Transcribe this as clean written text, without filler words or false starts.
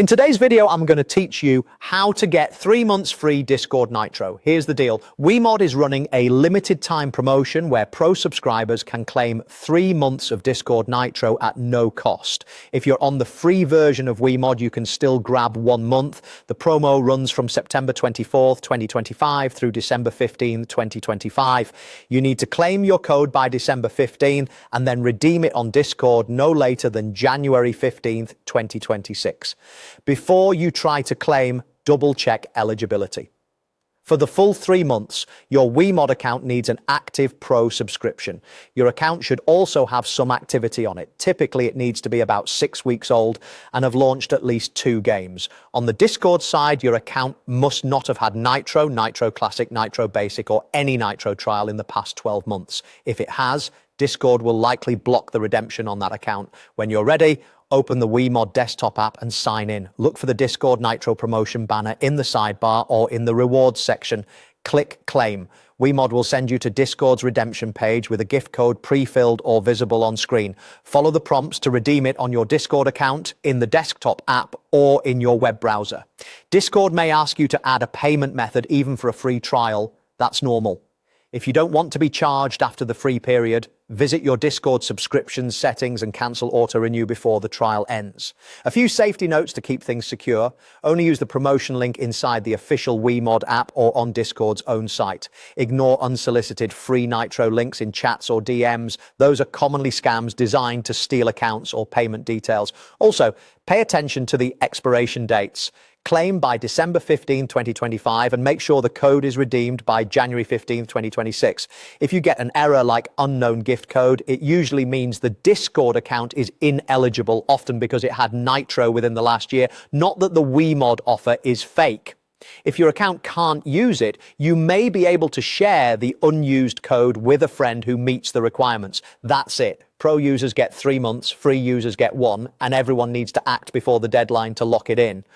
In today's video, I'm going to teach you how to get 3 months free Discord Nitro. Here's the deal. WeMod is running a limited time promotion where pro subscribers can claim 3 months of Discord Nitro at no cost. If you're on the free version of WeMod, you can still grab 1 month. The promo runs from September 24th, 2025 through December 15th, 2025. You need to claim your code by December 15th and then redeem it on Discord no later than January 15th, 2026. Before you try to claim, double-check eligibility. For the full 3 months, your WeMod account needs an active pro subscription. Your account should also have some activity on it. Typically, it needs to be about 6 weeks old and have launched at least 2 games. On the Discord side, your account must not have had Nitro, Nitro Classic, Nitro Basic, or any Nitro trial in the past 12 months. If it has, Discord will likely block the redemption on that account. When you're ready, open the WeMod desktop app and sign in. Look for the Discord Nitro promotion banner in the sidebar or in the rewards section. Click Claim. WeMod will send you to Discord's redemption page with a gift code pre-filled or visible on screen. Follow the prompts to redeem it on your Discord account, in the desktop app, or in your web browser. Discord may ask you to add a payment method even for a free trial. That's normal. If you don't want to be charged after the free period, visit your Discord subscription settings and cancel auto-renew before the trial ends. A few safety notes to keep things secure. Only use the promotion link inside the official WeMod app or on Discord's own site. Ignore unsolicited free Nitro links in chats or DMs. Those are commonly scams designed to steal accounts or payment details. Also, pay attention to the expiration dates. Claim by December 15, 2025, and make sure the code is redeemed by January 15, 2026. If you get an error like unknown gift code, it usually means the Discord account is ineligible, often because it had Nitro within the last year, not that the WeMod offer is fake. If your account can't use it, you may be able to share the unused code with a friend who meets the requirements. That's it. Pro users get 3 months, free users get 1, and everyone needs to act before the deadline to lock it in.